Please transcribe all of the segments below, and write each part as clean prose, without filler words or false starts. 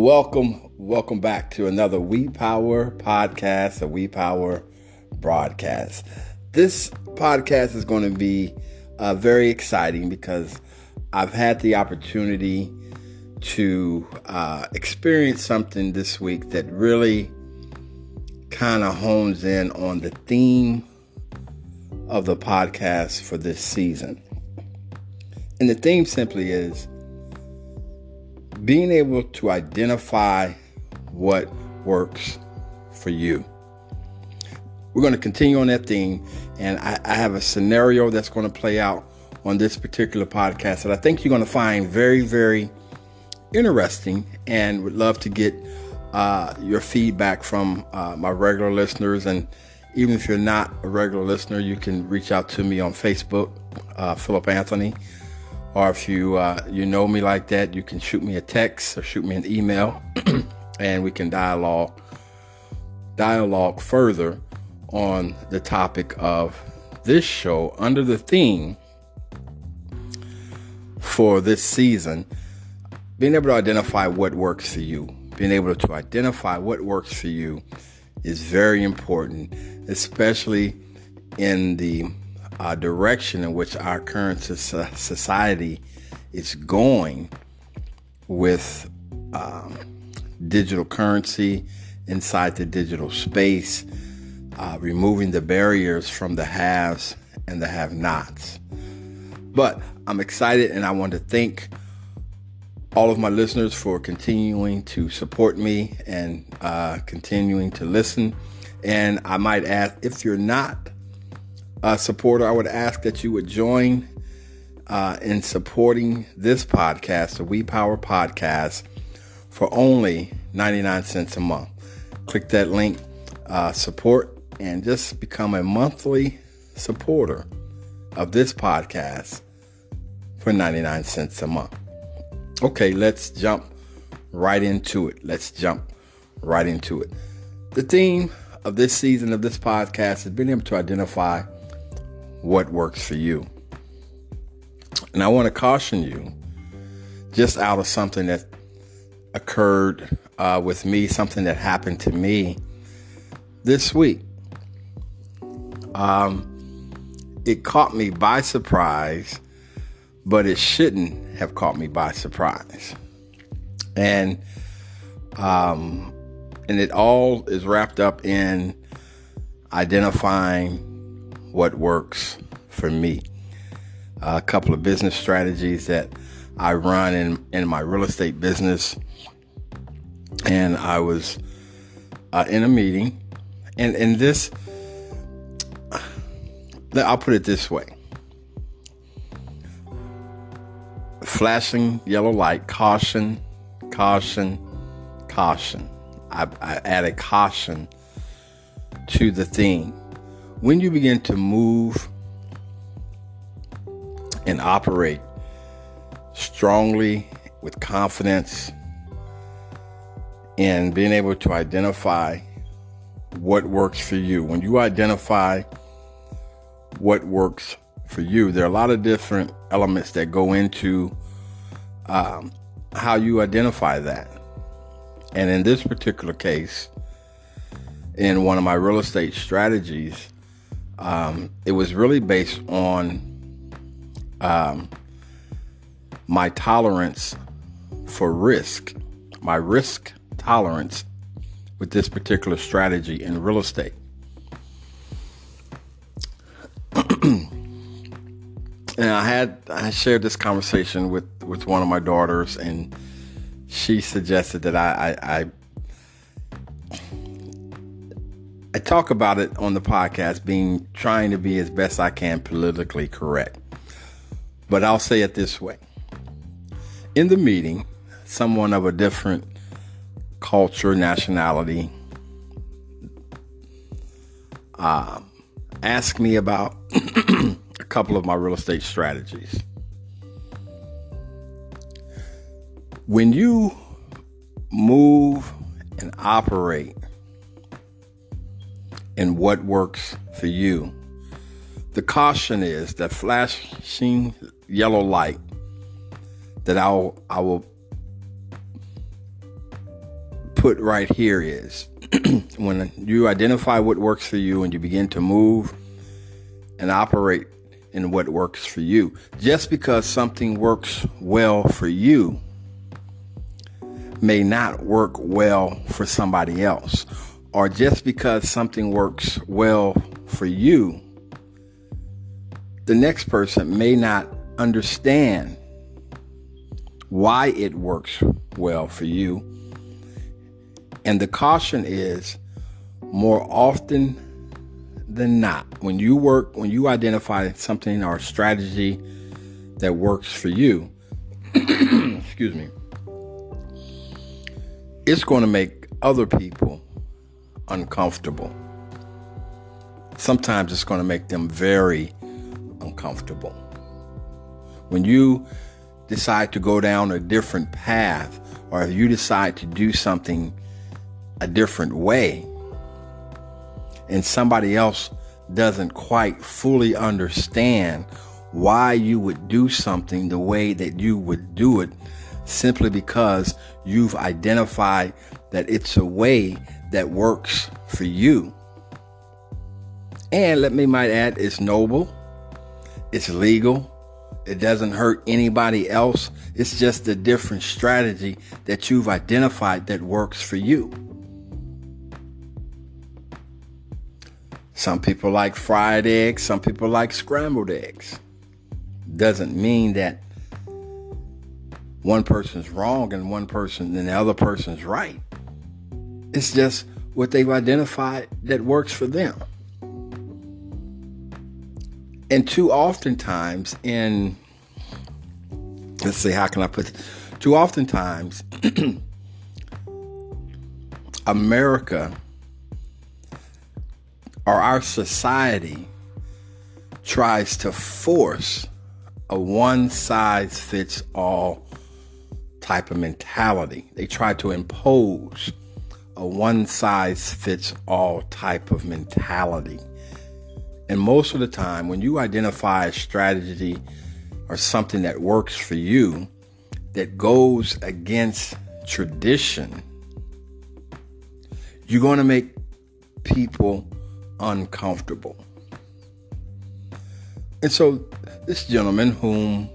Welcome back to another We Power podcast, a We Power broadcast. This podcast is going to be very exciting because I've had the opportunity to experience something this week that really kind of hones in on the theme of the podcast for this season. And the theme simply is being able to identify what works for you. We're going to continue on that theme, and I have a scenario that's going to play out on this particular podcast that I think you're going to find very, very interesting, and would love to get your feedback from my regular listeners. And even if you're not a regular listener, you can reach out to me on Facebook, Philip Anthony. Or if you know me like that, you can shoot me a text or shoot me an email, and we can dialogue further on the topic of this show under the theme for this season, being able to identify what works for you. Being able to identify what works for you is very important, especially in the direction in which our current society is going with digital currency inside the digital space, removing the barriers from the haves and the have-nots. But I'm excited, and I want to thank all of my listeners for continuing to support me and continuing to listen. And I might ask, if you're not a supporter, I would ask that you would join in supporting this podcast, the We Power Podcast, for only 99 cents a month. Click that link, support, and just become a monthly supporter of this podcast for 99 cents a month. Okay, let's jump right into it. The theme of this season of this podcast is being able to identify what works for you. And I want to caution you, just out of something that occurred with me, something that happened to me this week. It caught me by surprise, but it shouldn't have caught me by surprise. And it all is wrapped up in identifying what works for me. A couple of business strategies that I run in my real estate business. And I was in a meeting, and this, I'll put it this way. Flashing yellow light, caution. I added caution to the theme. When you begin to move and operate strongly with confidence and being able to identify what works for you, when you identify what works for you, there are a lot of different elements that go into how you identify that. And in this particular case, in one of my real estate strategies, it was really based on my tolerance for risk, my risk tolerance with this particular strategy in real estate. And I shared this conversation with one of my daughters, and she suggested that I talk about it on the podcast, trying to be as best I can politically correct. But I'll say it this way. In the meeting, someone of a different culture, nationality, asked me about a couple of my real estate strategies. When you move and operate in what works for you, the caution is that flashing yellow light that I will put right here is when you identify what works for you and you begin to move and operate in what works for you. Just because something works well for you may not work well for somebody else. Or just because something works well for you, the next person may not understand why it works well for you. And the caution is, more often than not, when you identify something or strategy that works for you, excuse me, it's going to make other people uncomfortable. Sometimes it's going to make them very uncomfortable. When you decide to go down a different path, or if you decide to do something a different way, and somebody else doesn't quite fully understand why you would do something the way that you would do it, simply because you've identified that it's a way that works for you. And let me might add, it's noble, it's legal, it doesn't hurt anybody else. It's just a different strategy that you've identified that works for you. Some people like fried eggs, some people like scrambled eggs. Doesn't mean that one person's wrong and the other person's right. It's just what they've identified that works for them. And too oftentimes America, or our society, tries to force a one-size-fits-all type of mentality. They try to impose a one-size-fits-all type of mentality. And most of the time, when you identify a strategy or something that works for you that goes against tradition, you're going to make people uncomfortable. And so this gentleman, whom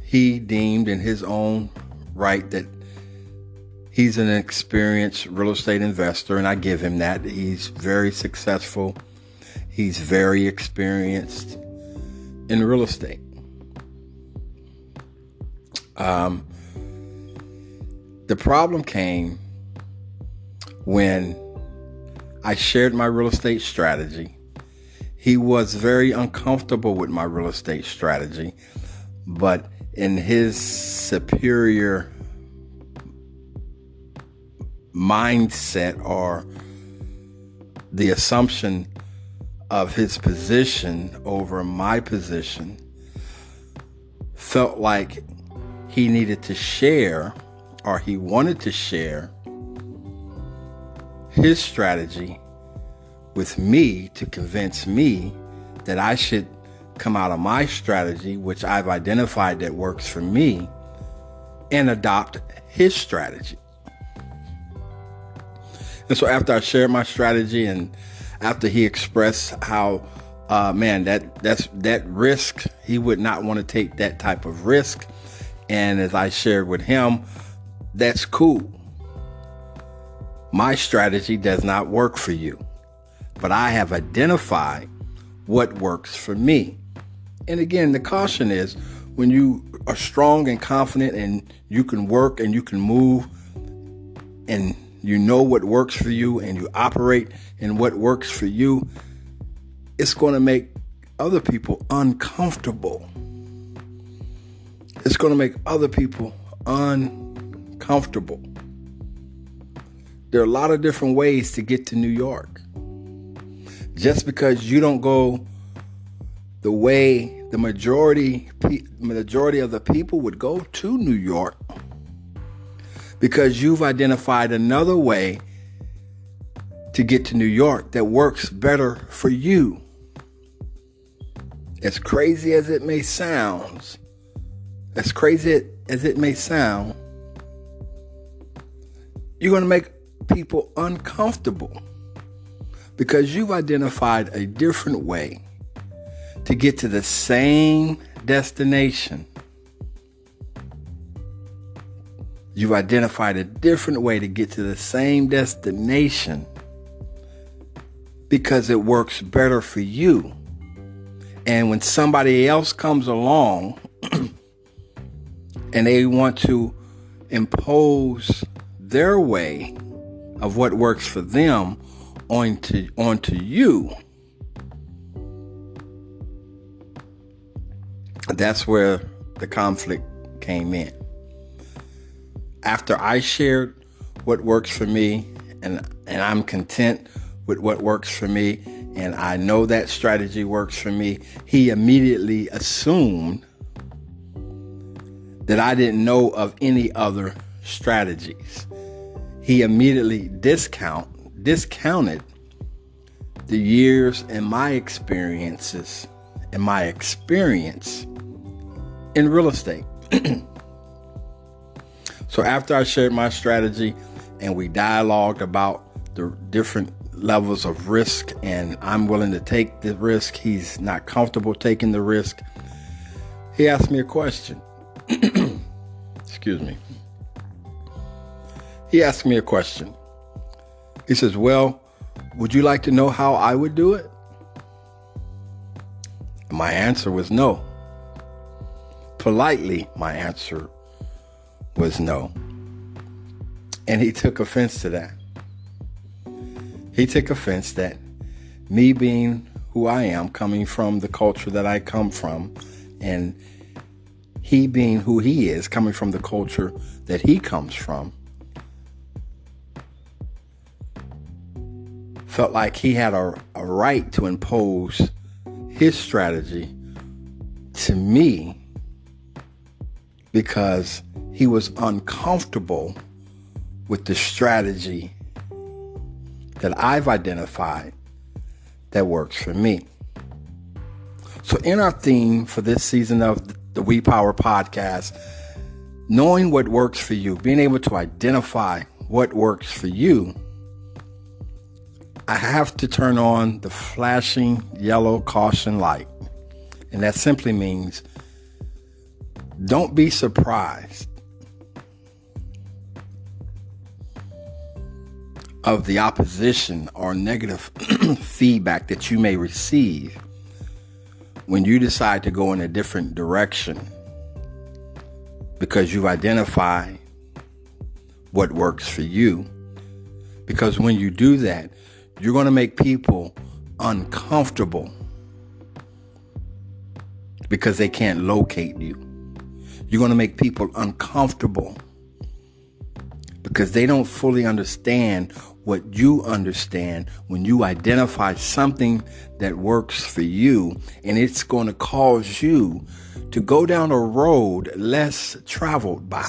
he deemed in his own right that he's an experienced real estate investor, and I give him that. He's very successful. He's very experienced in real estate. The problem came when I shared my real estate strategy. He was very uncomfortable with my real estate strategy, but in his superior mindset, or the assumption of his position over my position, felt like he needed to share, or he wanted to share, his strategy with me to convince me that I should come out of my strategy, which I've identified that works for me, and adopt his strategy. And so after I shared my strategy, and after he expressed how, that risk, he would not want to take that type of risk. And as I shared with him, that's cool. My strategy does not work for you, but I have identified what works for me. And again, the caution is, when you are strong and confident and you can work and you can move and you know what works for you and you operate in what works for you, it's going to make other people uncomfortable. It's going to make other people uncomfortable. There are a lot of different ways to get to New York. Just because you don't go the way the majority of the people would go to New York, because you've identified another way to get to New York that works better for you. As crazy as it may sound, You're going to make people uncomfortable because you've identified a different way to get to the same destination. You've identified a different way to get to the same destination because it works better for you. And when somebody else comes along and they want to impose their way of what works for them onto you, that's where the conflict came in. After I shared what works for me, and I'm content with what works for me, and I know that strategy works for me, he immediately assumed that I didn't know of any other strategies. He immediately discounted the years and my experiences and my experience in real estate. So after I shared my strategy and we dialogued about the different levels of risk, and I'm willing to take the risk, he's not comfortable taking the risk, he asked me a question. Excuse me. He asked me a question. He says, well, would you like to know how I would do it? My answer was no. Politely, my answer was no. And he took offense to that. He took offense that me being who I am, coming from the culture that I come from, and he being who he is, coming from the culture that he comes from, felt like he had a right to impose his strategy to me because he was uncomfortable with the strategy that I've identified that works for me. So in our theme for this season of the We Power podcast, knowing what works for you, being able to identify what works for you, I have to turn on the flashing yellow caution light. And that simply means don't be surprised of the opposition or negative feedback that you may receive when you decide to go in a different direction because you've identified what works for you. Because when you do that, you're going to make people uncomfortable because they can't locate you. You're going to make people uncomfortable because they don't fully understand what you understand when you identify something that works for you, and it's going to cause you to go down a road less traveled by.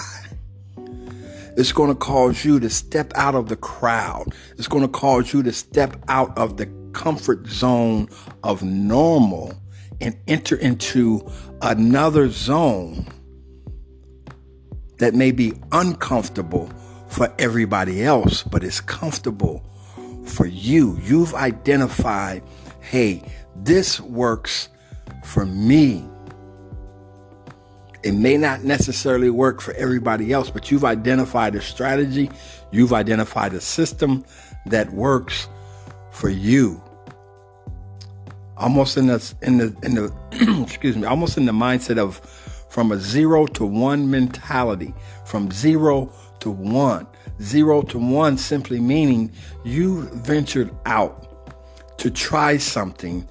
It's going to cause you to step out of the crowd. It's going to cause you to step out of the comfort zone of normal and enter into another zone that may be uncomfortable for everybody else, but it's comfortable for you. You've identified, hey, this works for me. It may not necessarily work for everybody else, but you've identified a strategy, you've identified a system that works for you. Almost in the excuse me, almost in the mindset of from a 0 to 1 mentality, from 0 to 1. 0 to 1 simply meaning you ventured out to try something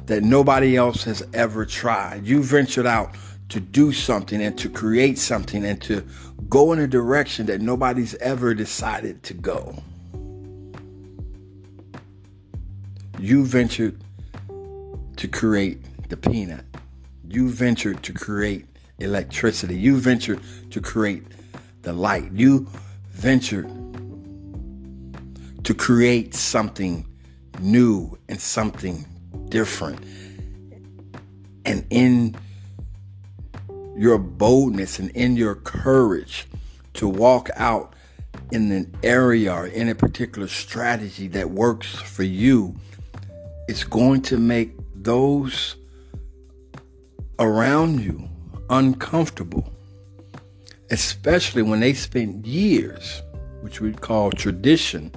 that nobody else has ever tried. You ventured out to do something and to create something and to go in a direction that nobody's ever decided to go. You ventured to create the peanut. You ventured to create electricity. You ventured to create the light. You ventured to create something new and something different. And in your boldness and in your courage to walk out in an area or in a particular strategy that works for you, it's going to make those around you uncomfortable, especially when they spend years, which we call tradition,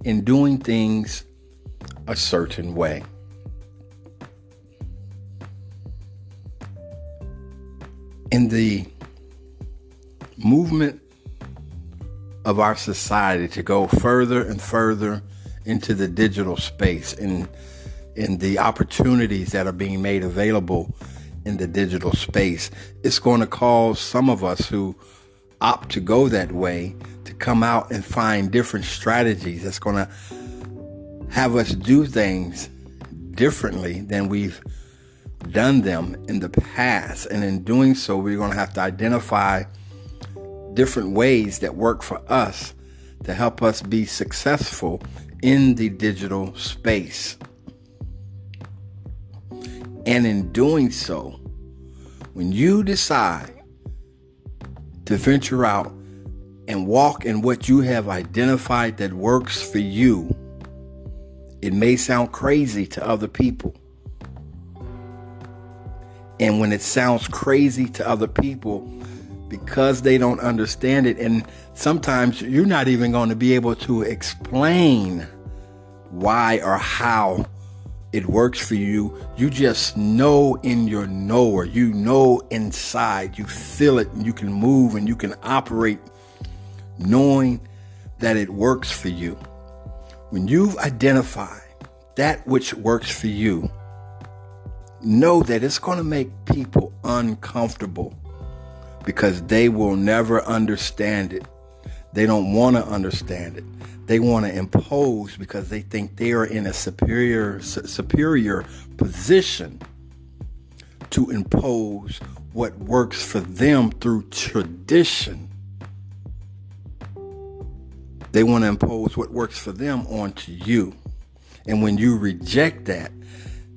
in doing things a certain way. In the movement of our society to go further and further into the digital space, in the opportunities that are being made available in the digital space, it's going to cause some of us who opt to go that way to come out and find different strategies that's going to have us do things differently than we've done them in the past. And in doing so, we're going to have to identify different ways that work for us to help us be successful in the digital space. And in doing so, when you decide to venture out and walk in what you have identified that works for you, it may sound crazy to other people. And when it sounds crazy to other people, because they don't understand it, and sometimes you're not even going to be able to explain why or how it works for you. You just know in your knower, you know inside, you feel it, and you can move and you can operate knowing that it works for you. When you've identified that which works for you, know that it's going to make people uncomfortable because they will never understand it. They don't want to understand it. They want to impose because they think they are in a superior position to impose what works for them through tradition. They want to impose what works for them onto you. And when you reject that,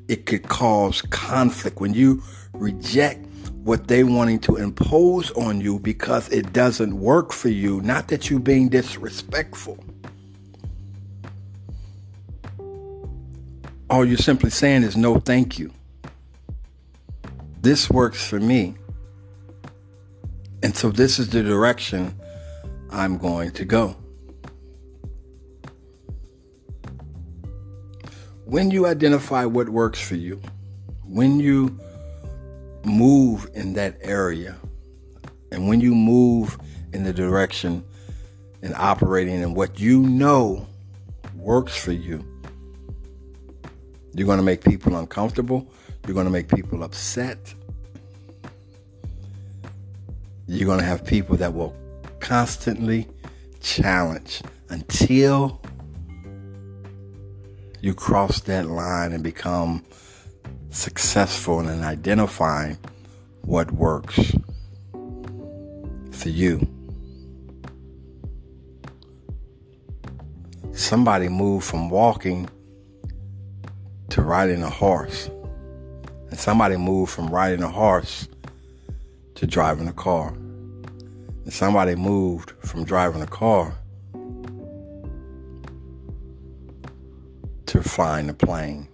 it could cause conflict. When you reject what they wanting to impose on you because it doesn't work for you, not that you're being disrespectful. All you're simply saying is no, thank you. This works for me. And so this is the direction I'm going to go. When you identify what works for you, when you move in that area, and when you move in the direction and operating in what you know works for you, you're going to make people uncomfortable. You're going to make people upset. You're going to have people that will constantly challenge until you cross that line and become successful in identifying what works for you. Somebody moved from walking to riding a horse, and somebody moved from riding a horse to driving a car, and somebody moved from driving a car to flying a plane.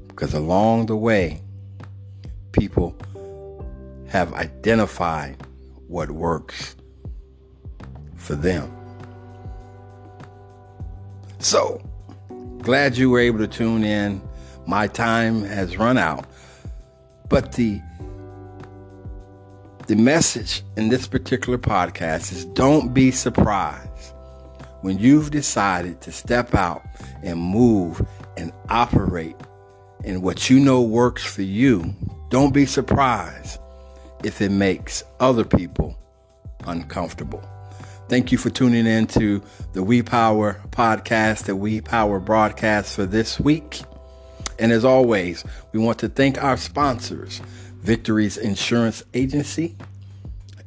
Because along the way, people have identified what works for them. So, glad you were able to tune in. My time has run out. But the message in this particular podcast is don't be surprised when you've decided to step out and move and operate in what you know works for you. Don't be surprised if it makes other people uncomfortable. Thank you for tuning in to the We Power podcast, the We Power broadcast for this week. And as always, we want to thank our sponsors, Victories Insurance Agency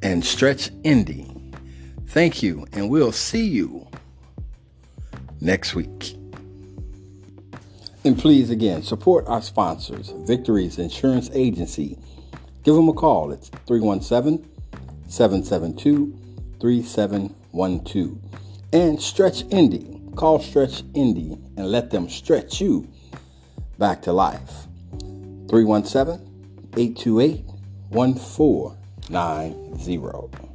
and Stretch Indy. Thank you, and we'll see you next week. And please, again, support our sponsors, Victories Insurance Agency. Give them a call. It's 317-772-5555. 3712. And Stretch Indy. Call Stretch Indy and let them stretch you back to life. 317-828-1490.